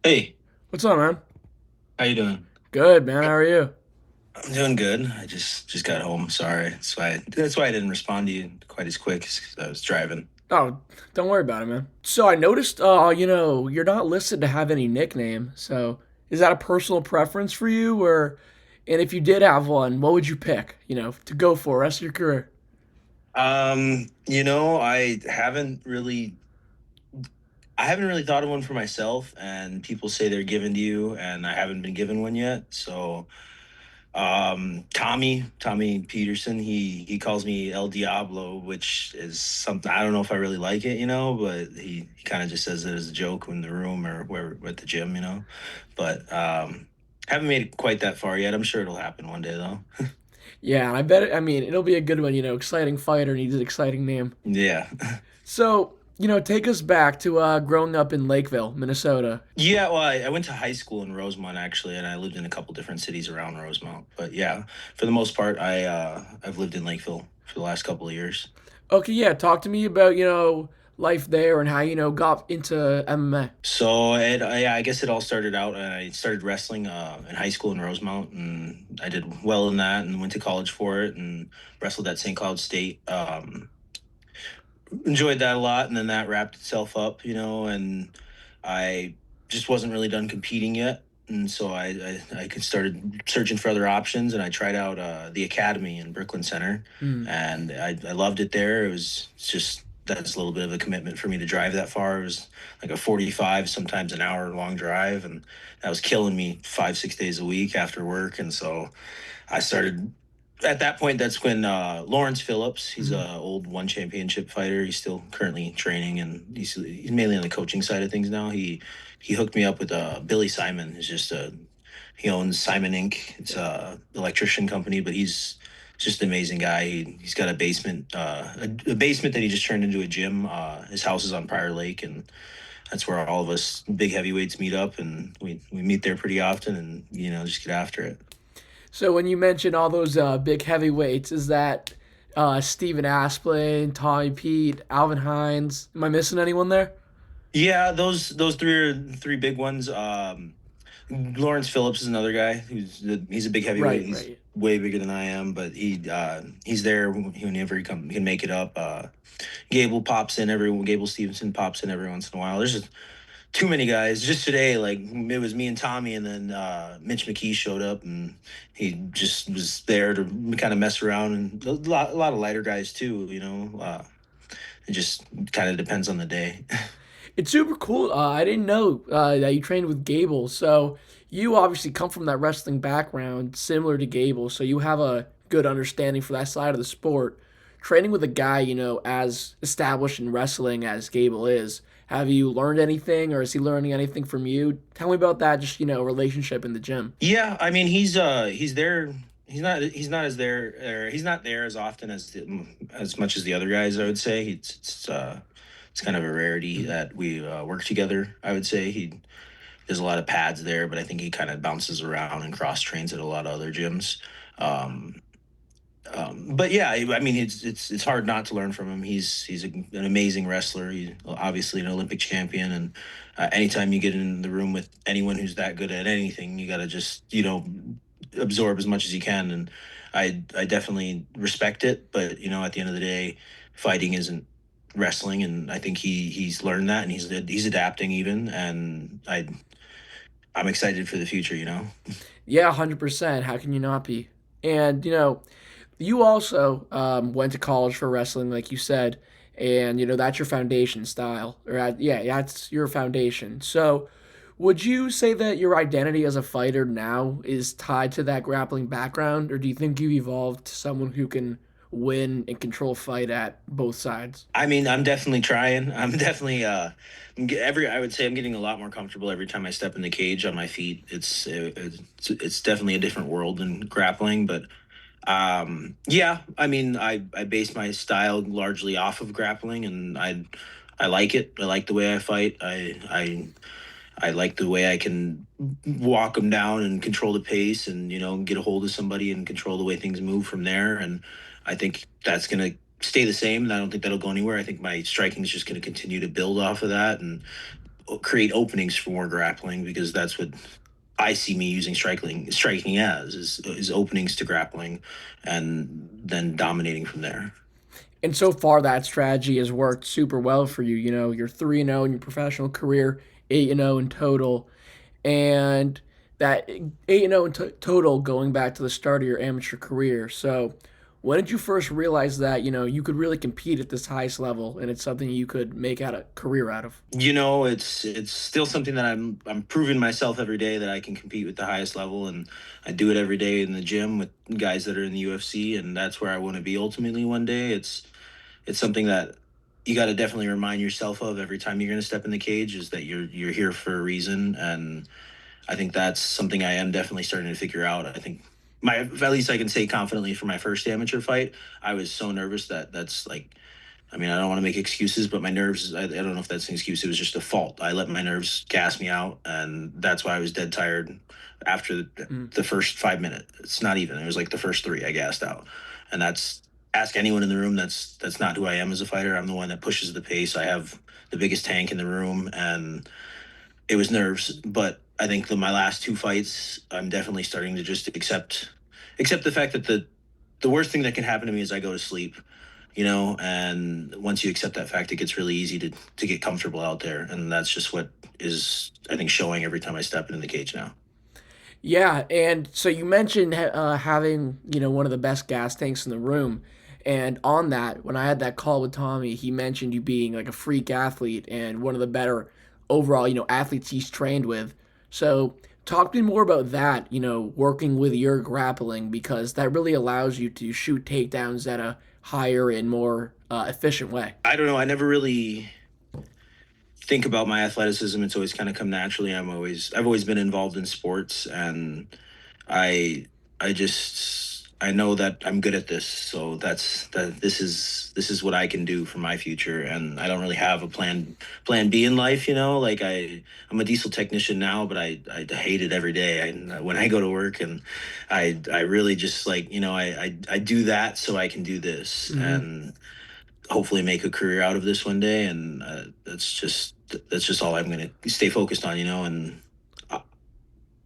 Hey, What's up, man? how you doing? Good, man. How are you? I'm doing good. I just got home. Sorry. That's why I didn't respond to you quite as quick as I was driving. Oh, don't worry about it, man. So I noticed, you're not listed to have any nickname. So is that a personal preference for you, or, and if you did have one, what would you pick? To go for the rest of your career? I haven't really thought of one for myself, and people say they're given to you, and I haven't been given one yet. So, Tommy Petersen, he calls me El Diablo, which is something I don't know if I really like it, but he kind of just says it as a joke in the room or where at the gym. But haven't made it quite that far yet. I'm sure it'll happen one day though. Yeah, I bet. I mean, it'll be a good one. Exciting fighter needs an exciting name. Yeah. So take us back to growing up in Lakeville, Minnesota. Yeah, well, I went to high school in Rosemont actually, and I lived in a couple different cities around Rosemont. But yeah, for the most part, I've lived in Lakeville for the last couple of years. Okay, yeah. Talk to me about life there and how got into MMA. So I guess it all started out. I started wrestling in high school in Rosemont, and I did well in that, and went to college for it, and wrestled at St. Cloud State. Enjoyed that a lot, and then that wrapped itself up, and I just wasn't really done competing yet. And so I started searching for other options, and I tried out the academy in Brooklyn Center, Hmm. and I loved it there. It's just that's a little bit of a commitment for me to drive that far. It was like a 45, sometimes an hour long drive, and that was killing me 5, 6 days a week after work. And so I started at that point. That's when Lawrence Phillips, he's Hmm. a old one championship fighter. He's still currently training, and he's mainly on the coaching side of things now. He hooked me up with Billy Simon. He's just he owns Simon Inc. It's Yeah. a electrician company, but he's just an amazing guy. He's got a basement, a basement that he just turned into a gym. His house is on Prior Lake, and that's where all of us big heavyweights meet up, and we meet there pretty often, and just get after it. So when you mention all those big heavyweights, is that Stephen Asplund, Tommy Pete, Alvin Hines? Am I missing anyone there? Yeah, those three are three big ones. Lawrence Phillips is another guy he's a big heavyweight. Right, He's right. way bigger than I am, but he's there whenever he can make it up. Gable Stevenson pops in every once in a while. There's just too many guys. Just today, like it was me and Tommy, and then Mitch McKee showed up, and he just was there to kind of mess around, and a lot of lighter guys too. It just kind of depends on the day. It's super cool. I didn't know that you trained with Gable. So you obviously come from that wrestling background, similar to Gable. So you have a good understanding for that side of the sport. Training with a guy, as established in wrestling as Gable is, have you learned anything, or is he learning anything from you? Tell me about that, just relationship in the gym. Yeah, I mean he's there. He's not there as often as much as the other guys. I would say it's kind of a rarity Mm. that we work together. I would say there's a lot of pads there, but I think he kind of bounces around and cross trains at a lot of other gyms. Um, but yeah, I mean it's hard not to learn from him. An amazing wrestler. He's obviously an Olympic champion, and anytime you get in the room with anyone who's that good at anything, you got to just absorb as much as you can. And I definitely respect it, but at the end of the day, fighting isn't wrestling, and I think he's learned that, and he's adapting even, and I'm excited for the future. Yeah, 100%. How can you not be? And, you also went to college for wrestling, like you said, and, that's your foundation style. Yeah, that's your foundation. So, would you say that your identity as a fighter now is tied to that grappling background, or do you think you've evolved to someone who can win and control fight at both sides? I mean, I'm definitely trying. I'm definitely I would say I'm getting a lot more comfortable every time I step in the cage on my feet. It's definitely a different world than grappling, but yeah, I mean, I base my style largely off of grappling, and I like it. I like the way I fight. I like the way I can walk them down and control the pace, and get a hold of somebody and control the way things move from there. And I think that's gonna stay the same. And I don't think that'll go anywhere. I think my striking is just gonna continue to build off of that. And create openings for more grappling, because that's what I see me using striking as is openings to grappling, and then dominating from there. And so far, that strategy has worked super well for you. You know, you're 3-0 in your professional career, 8-0 in total, and that 8-0 in total going back to the start of your amateur career. So, when did you first realize that you could really compete at this highest level, and it's something you could make out a career out of? It's still something that I'm proving myself every day that I can compete with the highest level, and I do it every day in the gym with guys that are in the UFC, and that's where I want to be ultimately one day. It's something that you got to definitely remind yourself of every time you're going to step in the cage, is that you're here for a reason. And I think that's something I am definitely starting to figure out. I think my at least I can say confidently, for my first amateur fight, I was so nervous that that's like, I mean, I don't want to make excuses, but my nerves, I don't know if that's an excuse. It was just a fault. I let my nerves gas me out. And that's why I was dead tired after Mm. the first 5 minutes. It's not even, it was like the first three I gassed out. And that's, ask anyone in the room, that's not who I am as a fighter. I'm the one that pushes the pace. I have the biggest tank in the room, and it was nerves. But I think my last two fights, I'm definitely starting to just accept the fact that the worst thing that can happen to me is I go to sleep, and once you accept that fact, it gets really easy to get comfortable out there. And that's just what is, I think, showing every time I step into the cage now. Yeah, and so you mentioned having one of the best gas tanks in the room, and on that, when I had that call with Tommy, he mentioned you being like a freak athlete and one of the better overall athletes he's trained with. So talk to me more about that. Working with your grappling, because that really allows you to shoot takedowns at a higher and more efficient way. I don't know, I never really think about my athleticism. It's always kind of come naturally. I've always been involved in sports, and I I just I know that I'm good at this. So this is what I can do for my future, and I don't really have a plan B in life, like I'm a diesel technician now, but I hate it every day. When I go to work, and I really just like, I do that so I can do this, Hmm. and hopefully make a career out of this one day. And that's just all I'm going to stay focused on, and uh,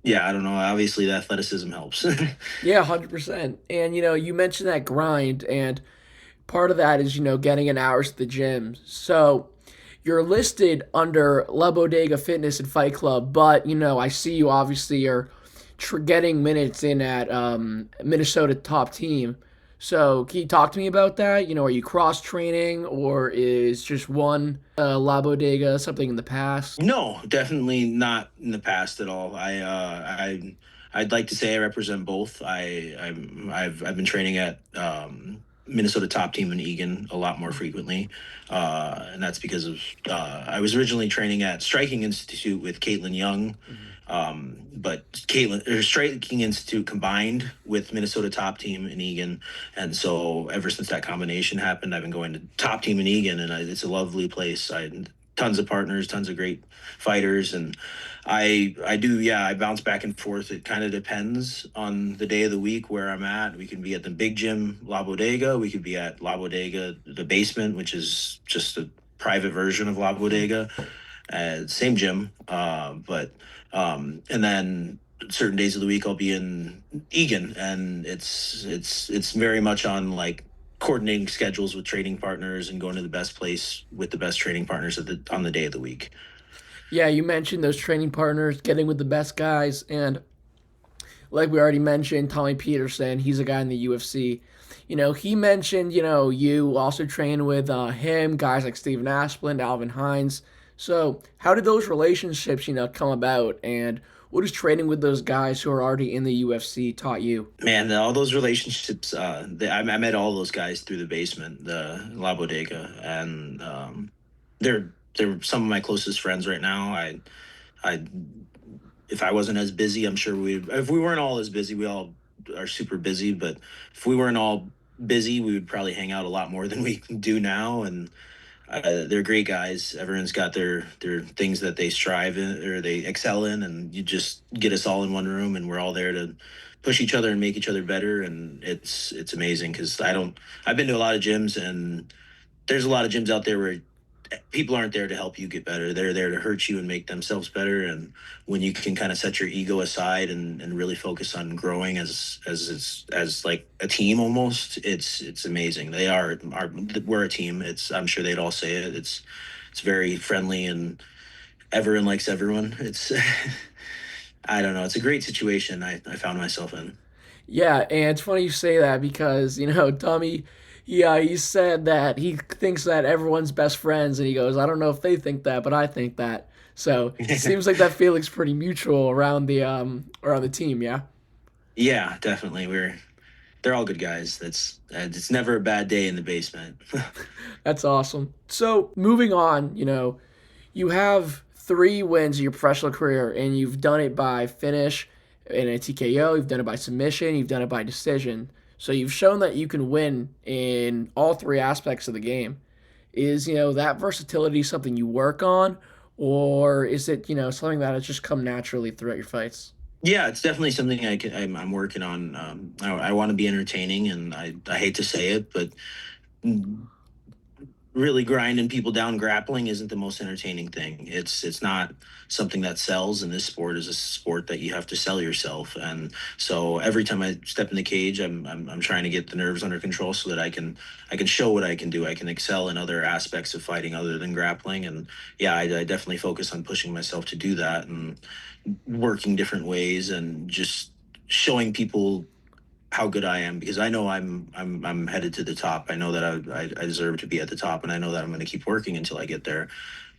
yeah, I don't know, obviously the athleticism helps. Yeah, 100%. And you mentioned that grind, and part of that is getting an hours at the gym. So you're listed under La Bodega Fitness and Fight Club, but I see you obviously are getting minutes in at Minnesota top team. So can you talk to me about that? Are you cross training, or is just one La Bodega something in the past? No, definitely not in the past at all. I'd like to say I represent both. I've been training at Minnesota top team in Egan a lot more frequently, and that's because of I was originally training at Striking Institute with Caitlin Young, Mhm. but Caitlin or Striking Institute combined with Minnesota top team in Egan, and so ever since that combination happened, I've been going to top team in Egan, and it's a lovely place. I tons of partners, tons of great fighters, and I do, yeah, I bounce back and forth. It kind of depends on the day of the week where I'm at. We can be at the big gym La Bodega, we could be at La Bodega the basement, which is just a private version of La Mhm. Bodega, same gym, but and then certain days of the week I'll be in Egan, and it's very much on like coordinating schedules with training partners and going to the best place with the best training partners on the day of the week. Yeah, you mentioned those training partners, getting with the best guys, and like we already mentioned, Tommy Petersen, he's a guy in the UFC. He mentioned, you also train with him, guys like Steven Asplund, Alvin Hines. So, how did those relationships, come about? And what has training with those guys who are already in the UFC taught you? Man, all those relationships, I met all those guys through the basement, the La Bodega, and they're some of my closest friends right now. I if I wasn't as busy, I'm sure if we weren't all as busy, we all are super busy, but if we weren't all busy, we would probably hang out a lot more than we do now. And they're great guys. Everyone's got their things that they strive in or they excel in, and you just get us all in one room, and we're all there to push each other and make each other better. And it's amazing because I've been to a lot of gyms, and there's a lot of gyms out there where people aren't there to help you get better. They're there to hurt you and make themselves better. And when you can kind of set your ego aside and really focus on growing as like a team almost, it's amazing. We're a team. I'm sure they'd all say it. It's very friendly and everyone likes everyone. It's I don't know. It's a great situation I found myself in. Yeah, and it's funny you say that because Tommy, he said that he thinks that everyone's best friends, and he goes, I don't know if they think that, but I think that. So it seems like that feeling's pretty mutual around the team. Yeah, Yeah, definitely. They're all good guys. It's never a bad day in the basement. that's awesome. So moving on, you have 3 wins in your professional career, and you've done it by finish in a TKO. You've done it by submission. You've done it by decision. So you've shown that you can win in all 3 aspects of the game. Is that versatility something you work on, or is it something that has just come naturally throughout your fights? Yeah, it's definitely something I'm working on. I want to be entertaining, and I hate to say it, but really grinding people down grappling isn't the most entertaining thing. It's not something that sells, and this sport is a sport that you have to sell yourself. And so every time I step in the cage, I'm trying to get the nerves under control so that I can show what I can do. I can excel in other aspects of fighting other than grappling. And yeah, I definitely focus on pushing myself to do that and working different ways and just showing people how good I am, because I know I'm headed to the top. I know that I deserve to be at the top, and I know that I'm going to keep working until I get there.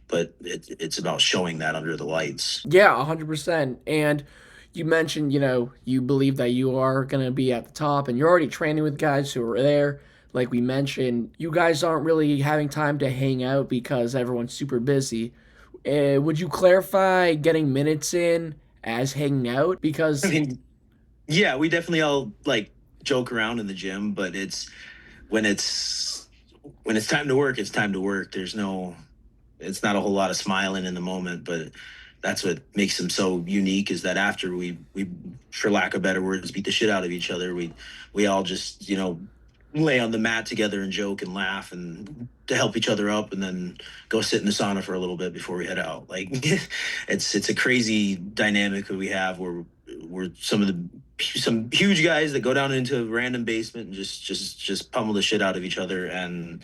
But it's about showing that under the lights. Yeah, 100%. And you mentioned, you believe that you are going to be at the top, and you're already training with guys who are there. Like we mentioned, you guys aren't really having time to hang out because everyone's super busy. Would you clarify getting minutes in as hanging out? I Because mean, yeah, we definitely all like joke around in the gym, but when it's when it's time to work, it's time to work. It's not a whole lot of smiling in the moment, but that's what makes them so unique, is that after we for lack of better words beat the shit out of each other, we all just lay on the mat together and joke and laugh and to help each other up, and then go sit in the sauna for a little bit before we head out. Like it's a crazy dynamic that we have, where we're some huge guys that go down into a random basement and just pummel the shit out of each other. And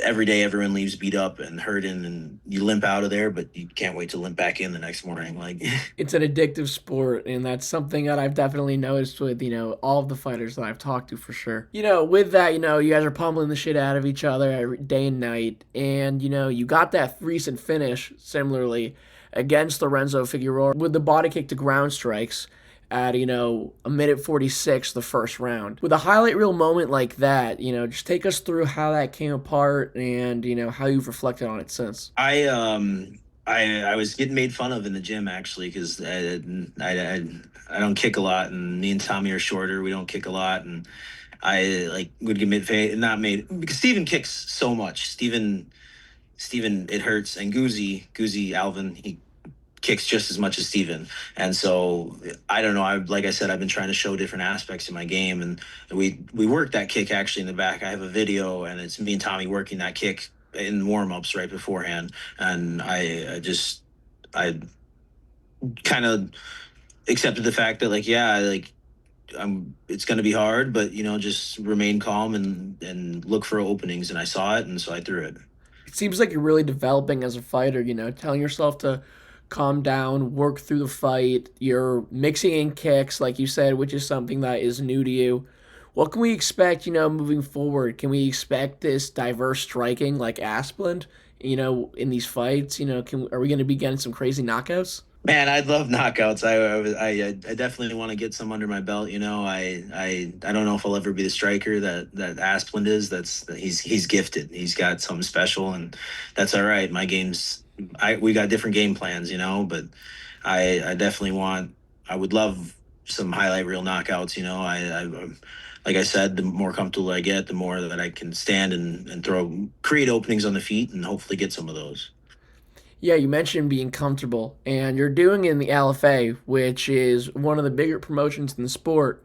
every day everyone leaves beat up and hurting, and you limp out of there, but you can't wait to limp back in the next morning. Like it's an addictive sport, and that's something that I've definitely noticed with all of the fighters that I've talked to for sure. With that, you guys are pummeling the shit out of each other every day and night, and you got that recent finish similarly against Lorenzo Figueroa with the body kick to ground strikes at a minute 46 the first round. With a highlight reel moment like that, just take us through how that came apart and how you've reflected on it since. I was getting made fun of in the gym, actually, because I don't kick a lot, and me and Tommy are shorter. We don't kick a lot, and I like would get made not made because Steven kicks so much. Steven, it hurts, and Goozy Alvin, he kicks just as much as Steven. And so I don't know. Like I said, I've been trying to show different aspects of my game, and we worked that kick actually in the back. I have a video, and it's me and Tommy working that kick in warm-ups right beforehand. And I kind of accepted the fact that, like, yeah, like, it's going to be hard, but just remain calm and look for openings. And I saw it, and so I threw it. It seems like you're really developing as a fighter, telling yourself to calm down, work through the fight. You're mixing in kicks, like you said, which is something that is new to you. What can we expect, moving forward? Can we expect this diverse striking like Asplund, in these fights? Are we going to be getting some crazy knockouts? Man, I love knockouts. I definitely want to get some under my belt. I don't know if I'll ever be the striker that Asplund is. He's gifted. He's got something special, and that's all right. My game's we got different game plans, but I definitely want. I would love some highlight reel knockouts. Like I said, the more comfortable I get, the more that I can stand and create openings on the feet, and hopefully get some of those. Yeah, you mentioned being comfortable, and you're doing it in the LFA, which is one of the bigger promotions in the sport.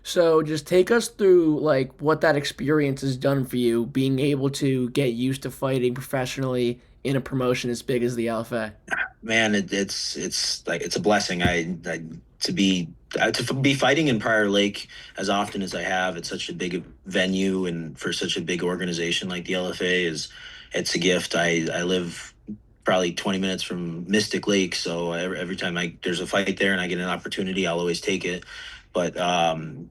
So just take us through like what that experience has done for you, being able to get used to fighting professionally in a promotion as big as the LFA. Man, it's like it's a blessing. I to be to be fighting in Prior Lake as often as I have. It's such a big venue, and for such a big organization like the LFA is, it's a gift. I live probably 20 minutes from Mystic Lake, so every time there's a fight there and I get an opportunity, I'll always take it. But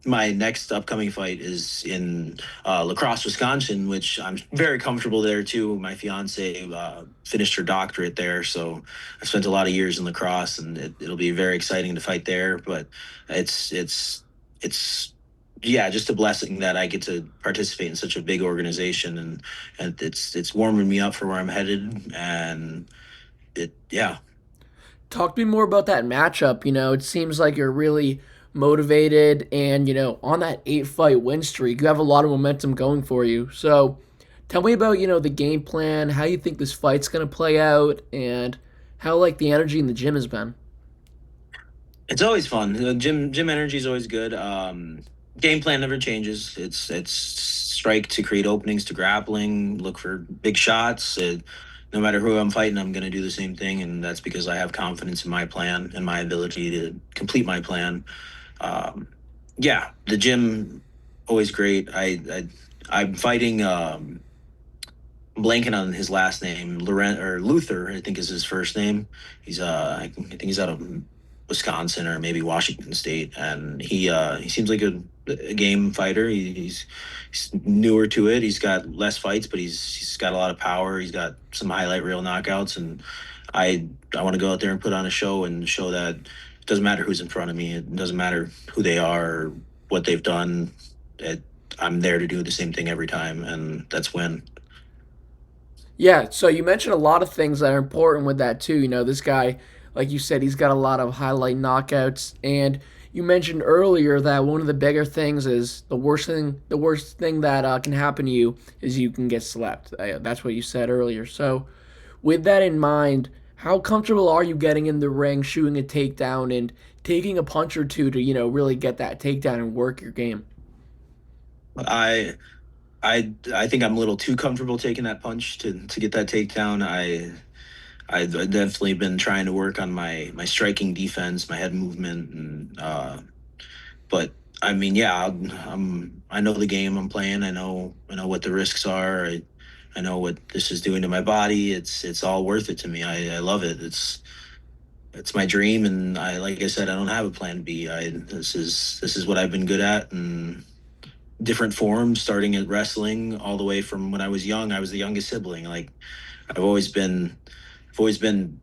my next upcoming fight is in La Crosse, Wisconsin, which I'm very comfortable there too. My fiance finished her doctorate there, so I spent a lot of years in lacrosse, and it'll be very exciting to fight there. But it's yeah, just a blessing that I get to participate in such a big organization, and it's warming me up for where I'm headed, and yeah. Talk to me more about that matchup. It seems like you're really motivated and, on that 8 fight win streak, you have a lot of momentum going for you. So tell me about, the game plan, how you think this fight's going to play out, and how, like, the energy in the gym has been. It's always fun. Gym energy is always good. Game plan never changes. It's strike to create openings to grappling, look for big shots. No matter who I'm fighting, I'm going to do the same thing, and that's because I have confidence in my plan and my ability to complete my plan. Um, yeah, the gym always great. I'm fighting. Blanking on his last name, Laurent or Luther, I think is his first name. I think he's out of Wisconsin or maybe Washington State, and he seems like a game fighter. He's newer to it. He's got less fights, but he's got a lot of power. He's got some highlight reel knockouts, and I want to go out there and put on a show and show that it doesn't matter who's in front of me. It doesn't matter who they are or what they've done. It, I'm there to do the same thing every time, and that's win. Yeah, so you mentioned a lot of things that are important with that too. This guy, like you said, he's got a lot of highlight knockouts, and you mentioned earlier that one of the bigger things is the worst thing that can happen to you is you can get slept. That's what you said earlier. So, with that in mind, how comfortable are you getting in the ring, shooting a takedown, and taking a punch or two to really get that takedown and work your game? I I think I'm a little too comfortable taking that punch to get that takedown. I've definitely been trying to work on my striking defense, my head movement, and but I mean, yeah, I know the game I'm playing. I know what the risks are. I know what this is doing to my body. It's all worth it to me. I love it. It's my dream, and like I said, I don't have a plan B. This is what I've been good at, and different forms, starting at wrestling all the way from when I was young. I was the youngest sibling. Like I've always been, I've always been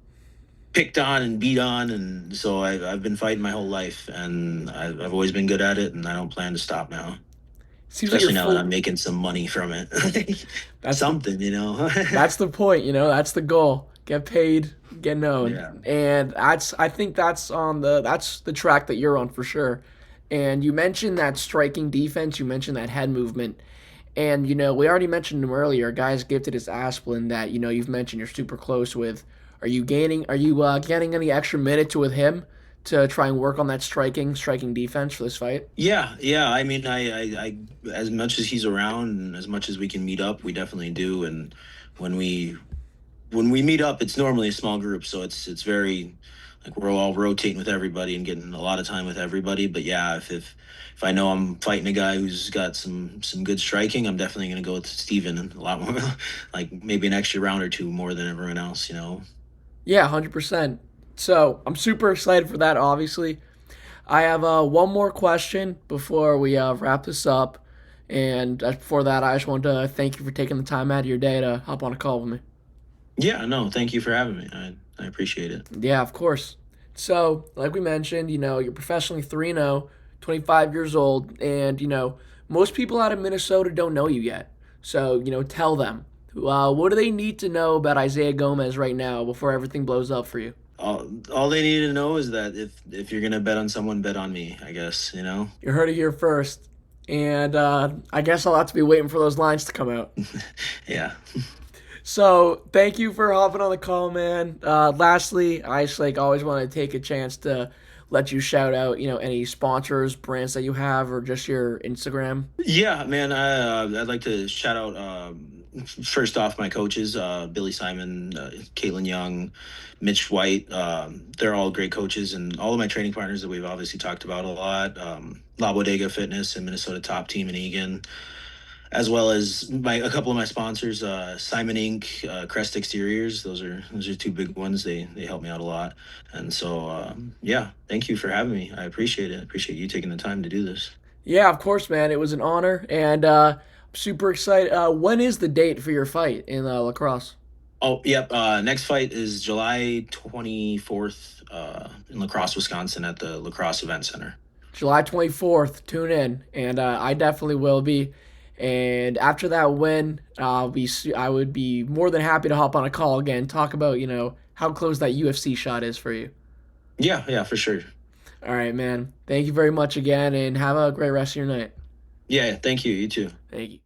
picked on and beat on, and so I've been fighting my whole life, and I've always been good at it, and I don't plan to stop now. Seems like you're Especially now that I'm full. making some money from it. That's the Something, you know. That's the point, that's the goal. Get paid, get known. Yeah. And I think that's the track that you're on for sure. And you mentioned that striking defense, you mentioned that head movement. And we already mentioned him earlier, guys gifted as Asplund that you've mentioned you're super close with. Are you getting any extra minutes with him to try and work on that striking defense for this fight? Yeah, yeah. I mean, as much as he's around and as much as we can meet up, we definitely do. And when we when we meet up, it's normally a small group, so it's very like we're all rotating with everybody and getting a lot of time with everybody. But yeah, if I know I'm fighting a guy who's got some good striking, I'm definitely gonna go with Steven and a lot more, like maybe an extra round or two more than everyone else. Yeah, 100%. So I'm super excited for that, obviously. I have one more question before we wrap this up. And before that, I just want to thank you for taking the time out of your day to hop on a call with me. Yeah, no, thank you for having me. I appreciate it. Yeah, of course. So, like we mentioned, you're professionally 3-0, 25 years old, and, most people out of Minnesota don't know you yet. So, tell them. What do they need to know about Ezayah Gomez right now before everything blows up for you? All they need to know is that if you're gonna bet on someone, bet on me. I guess. You heard it here first. And I guess I'll have to be waiting for those lines to come out. Yeah. So thank you for hopping on the call, man. Lastly, I just like always want to take a chance to let you shout out, any sponsors, brands that you have, or just your Instagram. Yeah, man. I'd like to shout out first off my coaches, Billy Simon, Caitlin Young, Mitch White. They're all great coaches, and all of my training partners that we've obviously talked about a lot. La Bodega Fitness and Minnesota Top Team in Egan, as well as my a couple of my sponsors, Simon Inc., Crest Exteriors. Those are two big ones. They help me out a lot, and so yeah, thank you for having me. I appreciate it. I appreciate you taking the time to do this. Yeah, of course, man. It was an honor, and I'm super excited. When is the date for your fight in lacrosse? Oh, yep. Next fight is July 24th in Crosse, Wisconsin at the Lacrosse Event Center. July 24th. Tune in, and I definitely will be. And after that win, I would be more than happy to hop on a call again, talk about how close that UFC shot is for you. Yeah, yeah, for sure. All right, man. Thank you very much again, and have a great rest of your night. Yeah, thank you. You too. Thank you.